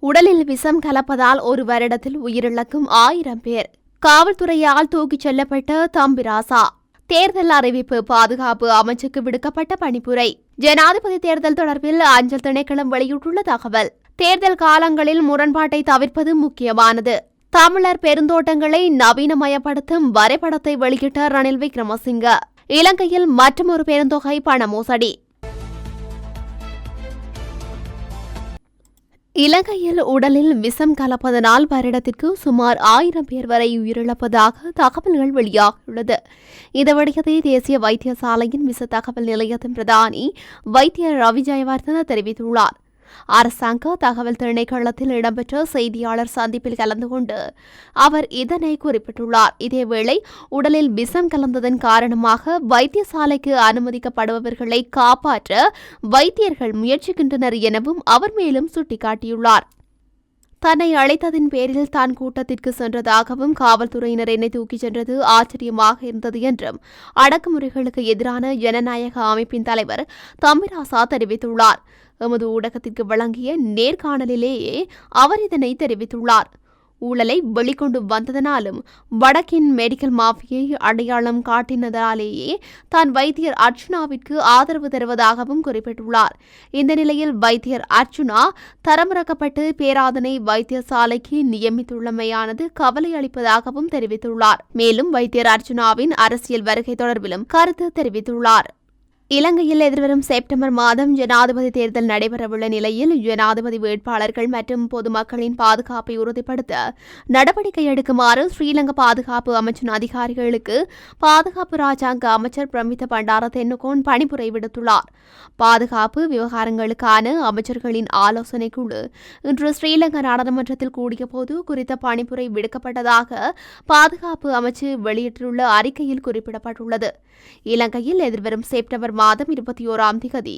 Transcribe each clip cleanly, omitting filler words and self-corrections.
உடலில் விஷம் கலப்பதால் ஒரு வருடத்தில் உயிரிழக்கும் 1000 பேர். காவல்துறையால் தூக்கிச் செல்லப்பட்ட தம்பிராசா. தேர்தல் அறிவிப்பு. பாதுகாப்பு அமைச்சுக்கு விடுக்கப்பட்ட பணிப்புரை. ஜனாதிபதி தேர்தல் தொடர்பில் அஞ்சல் திணைக்களம் வெளியிட்டுள்ள தகவல். தேர்தல் காலங்களில் முரண்பாட்டை தவிர்ப்பது முக்கியமானது. தமிழர் பெருந்தோட்டங்களை நவீனமயப்படுத்தும் வரைபடத்தை வெளியிட்ட ரணில் விக்ரமசிங்க. இலங்கையில் மற்றொரு பெருந்தொகை பண மோசடி. இலங்கையில் உடலில் விஷம் கலப்பதனால் வருடத்திற்கு சுமார் 1000 பேர் வரை உயிரிழப்பதாக தகவல்கள் வெளியாகியுள்ளது. இந்த விடயத்தை தேசிய வைத்தியசாலையின் விஷ தகவல் நிலையத்தின் பிரதானி வைத்தியர் ரவி ஜெயவர்தன தெரிவித்துள்ளார். அரசாங்க தகவல் திணைக்களத்தில் இடம்பெற்ற செய்தியாளர் சந்திப்பில் கலந்து கொண்டு அவர் இதனை குறிப்பிட்டுள்ளார். இதேவேளை உடலில் விஷம் கலந்ததன் காரணமாக வைத்தியசாலைக்கு அனுமதிக்கப்படுபவர்களை காப்பாற்ற வைத்தியர்கள் முயற்சிக்கின்றனர் எனவும் அவர் மேலும் சுட்டிக்காட்டியுள்ளார். தன்னை அழைத்ததின் பேரில் தான் கூட்டத்திற்கு சென்றதாகவும் காவல்துறையினர் என்னை தூக்கிச் சென்றது ஆச்சரியமாக இருந்தது என்றும் அடக்குமுறைகளுக்கு எதிரான ஜனநாயக அமைப்பின் தலைவர் தம்பிராசா தெரிவித்துள்ளார். எமது ஊடகத்திற்கு வழங்கிய நேர்காணலிலேயே அவர் இதனை தெரிவித்துள்ளார். ஊழலை வெளிக்கொண்டு வந்ததனாலும் வடக்கின் மெடிக்கல் மாஃபியை அடையாளம் காட்டினதாலேயே தான் வைத்தியர் அர்ச்சுனாவிற்கு ஆதரவு தருவதாகவும் குறிப்பிட்டுள்ளார். இந்த நிலையில் வைத்தியர் அர்ச்சுனா தரமிறக்கப்பட்டு பேராதனை வைத்தியசாலைக்கு நியமித்துள்ளமையானது கவலை அளிப்பதாகவும் தெரிவித்துள்ளார். மேலும் வைத்தியர் அர்ச்சுனாவின் அரசியல் வருகை தொடர்பிலும் கருத்து தெரிவித்துள்ளார். இலங்கையில் எதிர்வரும் செப்டம்பர் மாதம் ஜனாதிபதி தேர்தல் நடைபெறவுள்ள நிலையில் ஜனாதிபதி வேட்பாளர்கள் மற்றும் பொதுமக்களின் பாதுகாப்பை உறுதிப்படுத்த நடவடிக்கை எடுக்குமாறு ஸ்ரீலங்கா பாதுகாப்பு அமைச்சின் அதிகாரிகளுக்கு பாதுகாப்பு ராஜாங்க அமைச்சர் பிரமித்த பண்டார தென்னகோன் பணிப்புரை விடுத்துள்ளார். பாதுகாப்பு விவகாரங்களுக்கான அமைச்சர்களின் ஆலோசனை குழு இன்று ஸ்ரீலங்கா நாடாளுமன்றத்தில் கூடியபோது குறித்த பணிப்புரை விடுக்கப்பட்டதாக பாதுகாப்பு அமைச்சு வெளியிட்டுள்ள அறிக்கையில் குறிப்பிடப்பட்டுள்ளது. இலங்கையில் எதிர்வரும் செப்டம்பர் மாதம் 21ஆம் தேதி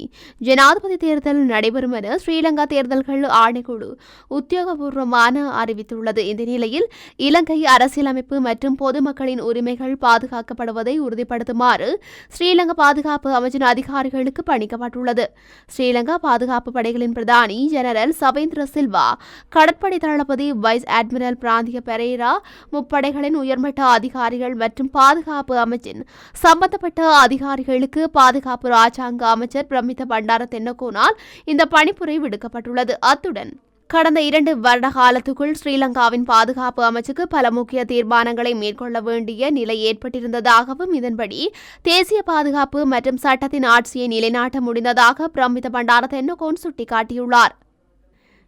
ஜனாதிபதி தேர்தல் நடைபெறும் என ஸ்ரீலங்கா தேர்தல்கள் ஆணைக்குழு உத்தியோகபூர்வமான அறிவித்துள்ளது. இந்த நிலையில் இலங்கை அரசியலமைப்பு மற்றும் பொதுமக்களின் உரிமைகள் பாதுகாக்கப்படுவதை உறுதிப்படுத்துமாறு ஸ்ரீலங்கா பாதுகாப்பு அமைச்சின் அதிகாரிகளுக்கு பணிக்கப்பட்டுள்ளது. ஸ்ரீலங்கா பாதுகாப்பு படைகளின் பிரதானி ஜெனரல் சவேந்திர சில்வா, கடற்படை தளபதி வைஸ் அட்மிரல் பிராந்திய பெரேரா, முப்படைகளின் உயர்மட்ட அதிகாரிகள் மற்றும் பாதுகாப்பு அமைச்சின் சம்பந்தப்பட்ட அதிகாரிகளுக்கு பாதுகாப்பு ராஜாங்க அமைச்சர் பிரமித்த பண்டார தென்னகோனால் இந்த பணிப்புரை விடுக்கப்பட்டுள்ளது. அத்துடன் கடந்த 2 வருட காலத்துக்குள் ஸ்ரீலங்காவின் பாதுகாப்பு அமைச்சுக்கு பல முக்கிய தீர்மானங்களை மேற்கொள்ள வேண்டிய நிலை ஏற்பட்டிருந்ததாகவும் இதன்படி தேசிய பாதுகாப்பு மற்றும் சட்டத்தின் ஆட்சியை நிலைநாட்ட முடிந்ததாக பிரமித்த பண்டார தென்னகோன் சுட்டிக்காட்டியுள்ளார்.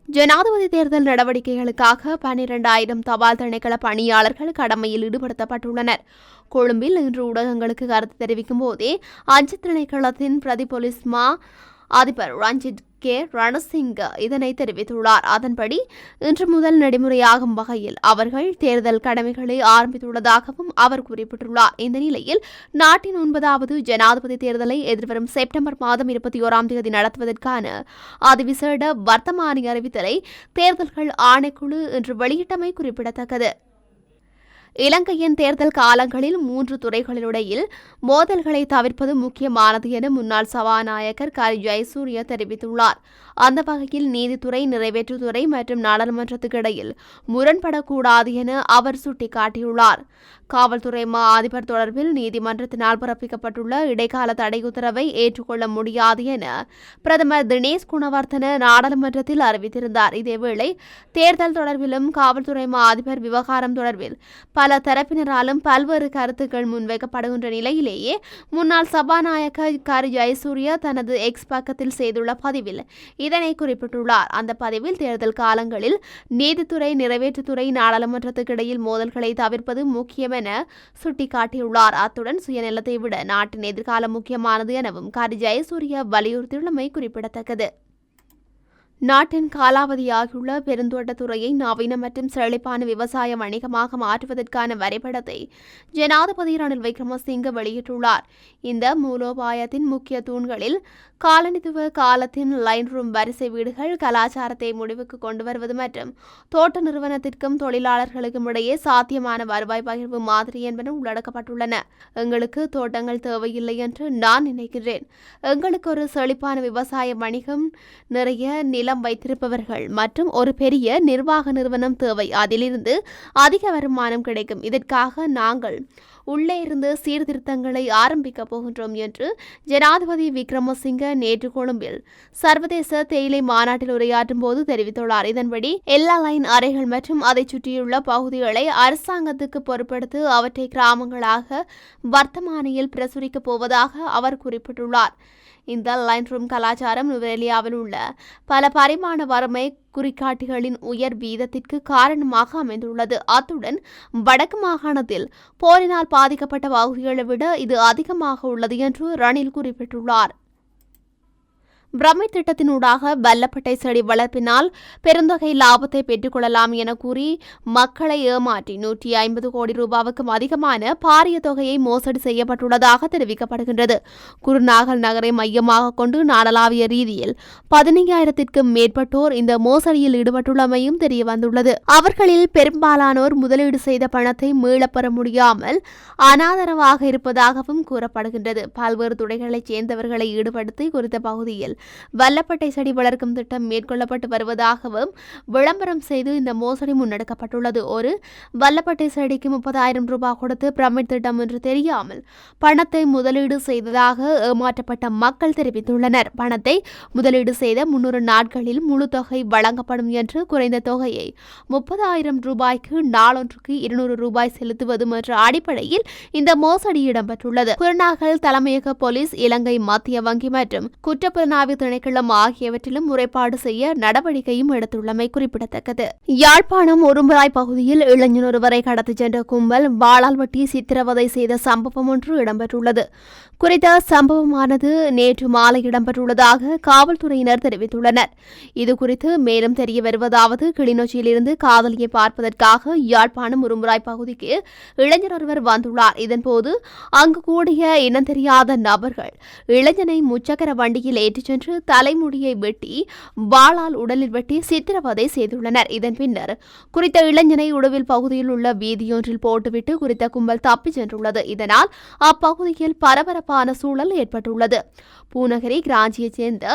ஜனாதிபதி தேர்தல் நடவடிக்கைகளுக்காக 12,000 தபால் திணைக்கள பணியாளர்கள் கடமையில் ஈடுபடுத்தப்பட்டுள்ளனர். கொழும்பில் இன்று ஊடகங்களுக்கு கருத்து தெரிவிக்கும் போதே அஞ்சல் திணைக்களத்தின் பிரதி போலீஸ் மா அதிபர் ரஞ்சித் கே ரணசிங்க இதனை தெரிவித்துள்ளார். அதன்படி இன்று முதல் நடைமுறையாகும் வகையில் அவர்கள் தேர்தல் கடமைகளை ஆரம்பித்துள்ளதாகவும் அவர் குறிப்பிட்டுள்ளார். இந்த நிலையில் நாட்டின் 9வது ஜனாதிபதி தேர்தலை எதிர்வரும் செப்டம்பர் மாதம் 21ஆம் தேதி நடத்துவதற்கான அதிவிசேட வர்த்தமானி அறிவித்தலை தேர்தல்கள் ஆணைக்குழு இன்று வெளியிட்டமை குறிப்பிடத்தக்கது. இலங்கையின் தேர்தல் காலங்களில் 3 துறைகளிடையில் மோதல்களை தவிர்ப்பது முக்கியமானது என முன்னாள் சபாநாயகர் கரி ஜெயசூரிய தெரிவித்துள்ளார். அந்த வகையில் நீதித்துறை, நிறைவேற்றுத்துறை மற்றும் நாடாளுமன்றத்துக்கு இடையில் முரண்படக்கூடாது என அவர் சுட்டிக்காட்டியுள்ளார். காவல்துறை மா அதிபர் தொடர்பில் நீதிமன்றத்தினால் பிறப்பிக்கப்பட்டுள்ள இடைக்கால தடை உத்தரவை ஏற்றுக்கொள்ள முடியாது என பிரதமர் தினேஷ் குணவர்த்தன நாடாளுமன்றத்தில் அறிவித்திருந்தார். இதேவேளை தேர்தல் தொடர்பிலும் காவல்துறை மா அதிபர் விவகாரம் தொடர்பில் பல தரப்பினராலும் பல்வேறு கருத்துக்கள் முன்வைக்கப்படுகின்ற நிலையிலேயே முன்னாள் சபாநாயகர் கரி ஜெயசூரிய தனது எக்ஸ் பக்கத்தில் செய்துள்ள பதிவில் இதனை குறிப்பிட்டுள்ளார். அந்த பதிவில் தேர்தல் காலங்களில் நீதித்துறை, நிறைவேற்றுத்துறை, நாடாளுமன்றத்துக்கு இடையில் மோதல்களை தவிர்ப்பது முக்கியம் என சுட்டிக்காட்டியுள்ளார். அத்துடன் சுயநலத்தை விட நாட்டின் எதிர்காலம் முக்கியமானது எனவும் கரி ஜெயசூரிய வலியுறுத்தியுள்ளமை குறிப்பிடத்தக்கது. நாட்டின் காலாவதியாகியுள்ள பெருந்தோட்டத்துறையை நவீன மற்றும் செழிப்பான விவசாய வணிகமாக மாற்றுவதற்கான வரைபடத்தை ஜனாதிபதி ரணில் விக்ரமசிங்க வெளியிட்டுள்ளார். இந்த மூலோபாயத்தின் முக்கிய தூண்களில் காலனித்துவ காலத்தின் லைன் ரூம் வரிசை வீடுகள், கலாச்சாரத்தை முடிவுக்கு கொண்டு வருவது மற்றும் தோட்ட நிறுவனத்திற்கும் தொழிலாளர்களுக்கும் இடையே சாத்தியமான வருவாய் பகிர்வு மாதிரி என்பன உள்ளடக்கப்பட்டுள்ளன. எங்களுக்கு தோட்டங்கள் தேவையில்லை என்று நான் நினைக்கிறேன். எங்களுக்கு ஒரு செழிப்பான விவசாய வணிகம், நிறைய நில நிலம் வைத்திருப்பவர்கள் மற்றும் ஒரு பெரிய நிர்வாக நிறுவனம் தேவை. அதிலிருந்து அதிக வருமானம் கிடைக்கும். இதற்காக நாங்கள் உள்ளே இருந்து சீர்திருத்தங்களை ஆரம்பிக்கப் போகின்றோம் என்று ஜனாதிபதி விக்ரமசிங்க நேற்று கொழும்பில் சர்வதேச தேயிலை மாநாட்டில் உரையாற்றும் போது தெரிவித்துள்ளார். இதன்படி எல்லா லைன் அறைகள் மற்றும் அதை சுற்றியுள்ள பகுதிகளை அரசாங்கத்துக்கு பொறுப்படுத்தி அவற்றை கிராமங்களாக வர்த்தமானியில் பிரசுரிக்கப் போவதாக அவர் குறிப்பிட்டுள்ளார். இந்த லைன் ரூம் கலாச்சாரம் நுவரெலியாவில் உள்ள பல பரிமாண வறுமை குறிகாட்டிகளின் உயர் வீதத்திற்கு காரணமாக அமைந்துள்ளது. அத்துடன் வடக்கு மாகாணத்தில் போரினால் பாதிக்கப்பட்ட பகுதிகளை விட இது அதிகமாக உள்ளது என்று ரணில் குறிப்பிட்டுள்ளார். பிரமிட் திட்டத்தினூடாக வல்லப்பட்டை செடி வளர்ப்பினால் பெருந்தொகை லாபத்தை பெற்றுக் கொள்ளலாம் என கூறி மக்களை ஏமாற்றி 150 கோடி ரூபாவுக்கும் அதிகமான பாரிய தொகையை மோசடி செய்யப்பட்டுள்ளதாக தெரிவிக்கப்படுகின்றது. குருநாகல் நகரை மையமாக கொண்டு நாடளாவிய ரீதியில் 15,000க்கும் மேற்பட்டோர் இந்த மோசடியில் ஈடுபட்டுள்ளமையும் தெரியவந்துள்ளது. அவர்களில் பெரும்பாலானோர் முதலீடு செய்த பணத்தை மீளப்பெற முடியாமல் அனாதரவாக இருப்பதாகவும் கூறப்படுகின்றது. பல்வேறு துறைகளைச் சேர்ந்தவர்களை ஈடுபடுத்தி குறித்த பகுதியில் வல்லப்பட்டை செடி வளர்க்கும் திட்டம் மேற்கொள்ளப்பட்டு வருவதாகவும் விளம்பரம் செய்து இந்த மோசடி முன்னெடுக்கப்பட்டுள்ளது. ஒரு வல்லப்பட்டை செடிக்கு 30,000 ரூபாய் கொடுத்து பிரமிட் திட்டம் என்று தெரியாமல் பணத்தை முதலீடு செய்ததாக ஏமாற்றப்பட்ட மக்கள் தெரிவித்துள்ளனர். பணத்தை முதலீடு செய்த 300 நாட்களில் முழு தொகை வழங்கப்படும் என்று குறைந்த தொகையை 30,000 ரூபாய்க்கு நாளொன்றுக்கு 200 ரூபாய் செலுத்துவதும் என்ற அடிப்படையில் இந்த மோசடி இடம்பெற்றுள்ளது. குருநாகல் தலைமையக போலீஸ், இலங்கை மத்திய வங்கி மற்றும் குற்றப்புலனாய்வு திணைக்களம் ஆகியவற்றிலும் முறைப்பாடு செய்ய நடவடிக்கையும் எடுத்துள்ளமை குறிப்பிடத்தக்கது. யாழ்ப்பாணம் உரும்புராய் பகுதியில் இளைஞர் ஒருவரை கடத்திச் சென்ற கும்பல் வாளால் வெட்டி சித்திரவதை செய்த சம்பவம் ஒன்று இடம்பெற்றுள்ளது. குறித்த சம்பவமானது நேற்று மாலை இடம்பெற்றுள்ளதாக காவல்துறையினர் தெரிவித்துள்ளனர். இதுகுறித்து மேலும் தெரிய வருவதாவது, கிளிநொச்சியிலிருந்து காதலியை பார்ப்பதற்காக யாழ்ப்பாணம் உரும்புராய் பகுதிக்கு இளைஞர் ஒருவர் வந்துள்ளார். இதன்போது அங்கு கூடிய இனம் தெரியாத நபர்கள் இளைஞனை முச்சக்கர வண்டியில் ஏற்றிச் சென்று தலைமுடியை வெட்டி வாளால் உடலில் வெட்டி சித்திரவதை செய்துள்ளனர். இதன் பின்னர் குறித்த இளைஞனை உடுவில் பகுதியில் உள்ள வீதியொன்றில் போட்டுவிட்டு குறித்த கும்பல் தப்பிச் சென்றுள்ளது. இதனால் அப்பகுதியில் பரபரப்பான சூழல் ஏற்பட்டுள்ளது. பூநகரி கிராஞ்சியைச் சேர்ந்த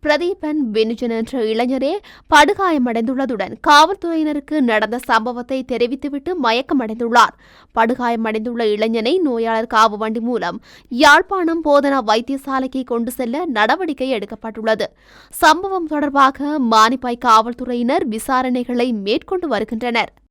பிரதீபன் பெனுஜன் என்ற இளைஞரே படுகாயமடைந்துள்ளதுடன் காவல்துறையினருக்கு நடந்த சம்பவத்தை தெரிவித்துவிட்டு மயக்கமடைந்துள்ளார். படுகாயமடைந்துள்ள இளைஞனை நோயாளர் காவு வண்டி மூலம் யாழ்ப்பாணம் போதனா வைத்தியசாலைக்கு கொண்டு செல்ல நடவடிக்கை எடுக்கப்பட்டுள்ளது. சம்பவம் தொடர்பாக மானிப்பாய் காவல்துறையினர் விசாரணைகளை மேற்கொண்டு வருகின்றனர்.